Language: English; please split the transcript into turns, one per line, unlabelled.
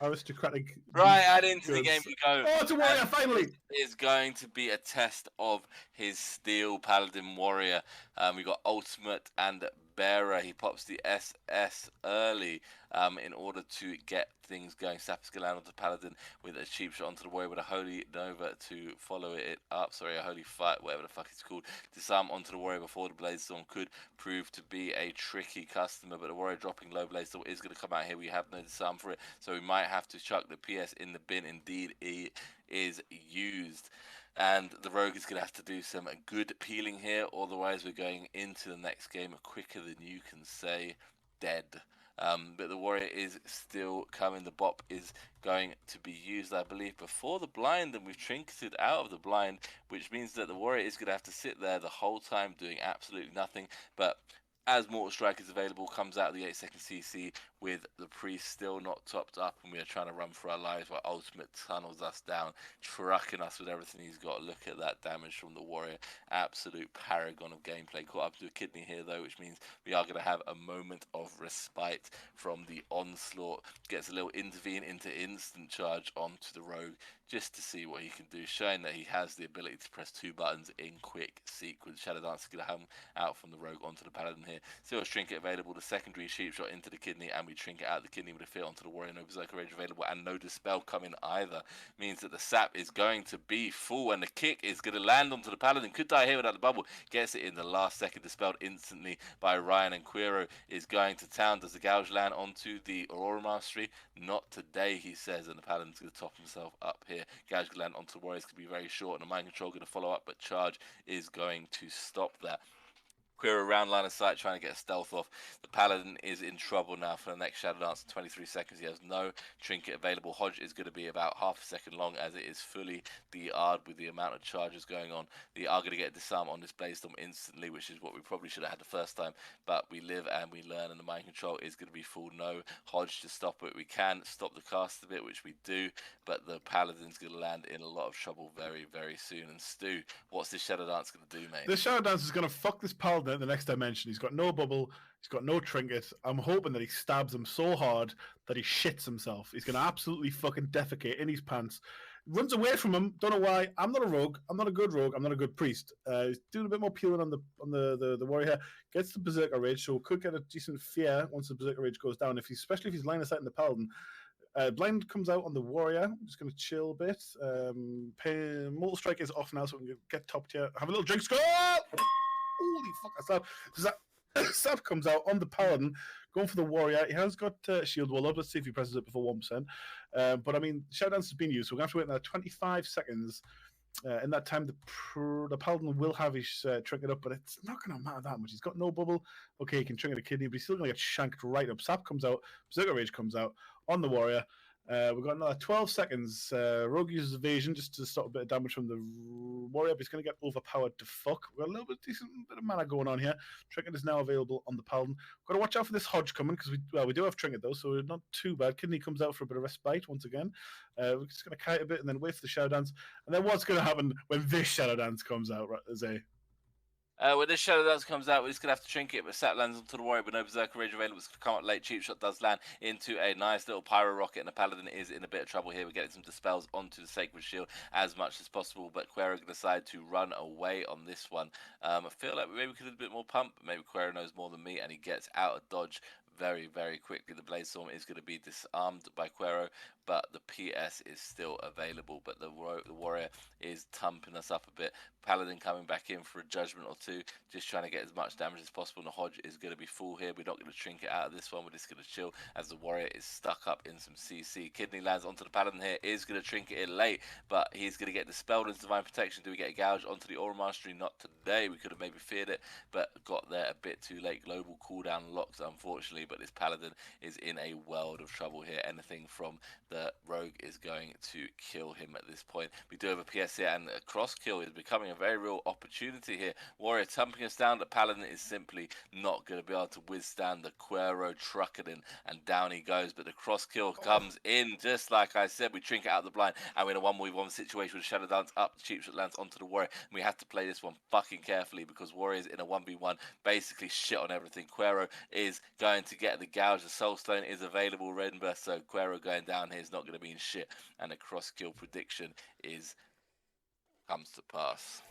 aristocratic.
Right, add into the game
goods.
we go.
Oh, it's a warrior,
And
finally!
this is going to be a test of his steel paladin warrior. We got ultimate and bearer. He pops the SS early in order to get things going. Sapper's gonna land onto paladin with a cheap shot onto the warrior with a holy nova to follow it up. Sorry, a holy fight, whatever the fuck it's called. Disarm onto the warrior before the blaze storm could prove to be a tricky customer, but the warrior dropping low blaze storm is going to come out here. We have no disarm for it, so we might have to chuck the PS in the bin. Indeed, it is used. And the rogue is going to have to do some good peeling here, otherwise we're going into the next game quicker than you can say dead. But the warrior is still coming. The bop is going to be used, I believe, before the blind, and we've trinketed out of the blind, which means that the warrior is going to have to sit there the whole time doing absolutely nothing. But as Mortal Strike is available, comes out of the 8-second CC with the priest still not topped up, and we are trying to run for our lives while Ultimate tunnels us down, trucking us with everything he's got. Look at that damage from the warrior. Absolute paragon of gameplay. Caught up to a kidney here, though, which means we are going to have a moment of respite from the onslaught. Gets a little intervene into instant charge onto the rogue just to see what he can do, showing that he has the ability to press 2 buttons in quick sequence. Shadow Dance is going to come out from the rogue onto the paladin here. Still a trinket available, the secondary sheep shot into the kidney, and we trinket out the kidney with a fit onto the warrior. No berserker rage available, and no dispel coming either. Means that the sap is going to be full, and the kick is going to land onto the paladin. Could die here without the bubble. Gets it in the last second, dispelled instantly by Ryan, and Quiro is going to town. Does the gouge land onto the Aurora Mastery? Not today, he says, and the paladin's going to top himself up here. Gouge can land onto the warriors, could be very short, and the mind control going to follow up, but charge is going to stop that. Queer around line of sight trying to get a stealth off. The paladin is in trouble now for the next Shadow Dance in 23 seconds. He has no trinket available. Hodge is going to be about half a second long as it is fully DR'd with the amount of charges going on. They are going to get a disarm on this blaze storm instantly, which is what we probably should have had the first time, but we live and we learn, and the mind control is going to be full. No Hodge to stop it. We can stop the cast a bit, which we do, but the paladin's going to land in a lot of trouble very, very soon. And Stu, what's this Shadow Dance going to do, mate?
This Shadow Dance is going to fuck this paladin at the next dimension. He's got no bubble. He's got no trinket. I'm hoping that he stabs him so hard that he shits himself. He's going to absolutely fucking defecate in his pants. Runs away from him. Don't know why. I'm not a rogue. I'm not a good rogue. I'm not a good priest. He's doing a bit more peeling on the warrior here. Gets the berserker rage, so could get a decent fear once the berserker rage goes down. Especially if he's line of sight in the paladin. Blind comes out on the warrior. I'm just going to chill a bit. Mortal Strike is off now, so we can get topped here. Have a little drink. Score! Holy fuck! Sap comes out on the paladin, going for the warrior. He has got shield wall up. Let's see if he presses it before 1%. But I mean, Shadow Dance has been used, so we're going to have to wait another 25 seconds. In that time, the paladin will have his trinket up, but it's not going to matter that much. He's got no bubble. Okay, he can trinket a kidney, but he's still going to get shanked right up. Sap comes out. Berserker Rage comes out on the warrior. We've got another 12 seconds. Rogue uses evasion just to stop a bit of damage from the warrior, but he's going to get overpowered to fuck. We've got a little bit decent bit of mana going on here. Trinket is now available on the paladin. Got to watch out for this Hodge coming, because we do have Trinket though, so we're not too bad. Kidney comes out for a bit of respite once again. We're just going to kite a bit and then wait for the Shadow Dance. And then what's going to happen when this Shadow Dance comes out, Zay?
When this Shadow Dance comes out, we're just going to have to trinket, but Sap lands onto the warrior, but no Berserker Rage available. It's going to come up late. Cheap Shot does land into a nice little Pyro Rocket, and the Paladin is in a bit of trouble here. We're getting some Dispels onto the Sacred Shield as much as possible, but Quero decide to run away on this one. I feel like maybe we could have a bit more pump, but maybe Quero knows more than me, and he gets out of dodge very, very quickly. The Blaze Storm is going to be disarmed by Quero, but the PS is still available. But the warrior is thumping us up a bit. Paladin coming back in for a judgment or two, just trying to get as much damage as possible. And the Hodge is going to be full here. We're not going to trinket out of this one. We're just going to chill as the warrior is stuck up in some CC. Kidney lands onto the Paladin here. Is going to trinket it late, but he's going to get dispelled into Divine Protection. Do we get a gouge onto the Aura Mastery? Not today. We could have maybe feared it, but got there a bit too late. Global cooldown locks, unfortunately, but this Paladin is in a world of trouble here. Anything from the rogue Rogue is going to kill him at this point. We do have a PS here, and a cross kill is becoming a very real opportunity here. Warrior thumping us down. The Paladin is simply not going to be able to withstand the Quero trucking in, and down he goes. But the cross kill comes in, just like I said. We trinket out the blind, and we're in a 1v1 situation with Shadow Dance up. The cheap shot lands onto the Warrior. And we have to play this one fucking carefully because Warrior's in a 1v1, basically shit on everything. Quero is going to get the gouge. The Soul Stone is available, Reddenburst, so Quero going down here is not going to be in shit. And the cross kill prediction comes to pass.